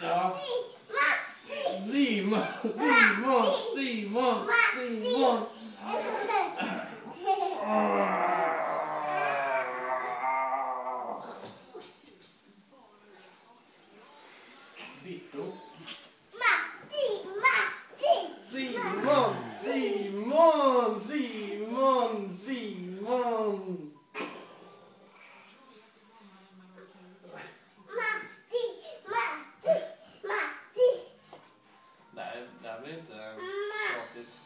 Ja. Simon. Vitto. Simon. Nej, det här blir inte tjatigt.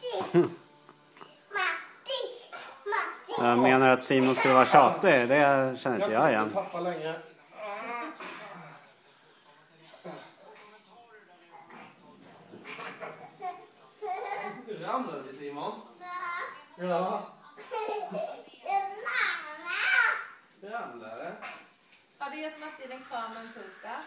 Jag menar att Simon skulle vara tjatig, det känner inte jag igen. Pappa längre. Ramlade vi, Simon? Ja. Ramlade. Har du gett Martin en kram och en puss där?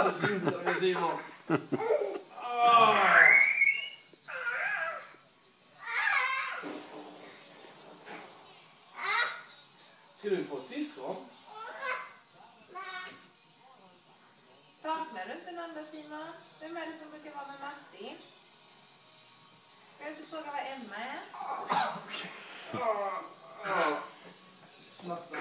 Det flintar med Simon. Ska du få syskon? Saknar du inte någon där, Simon? Vem är det som brukar vara med Martin? Ska du inte fråga vad Emma är? Snabbt.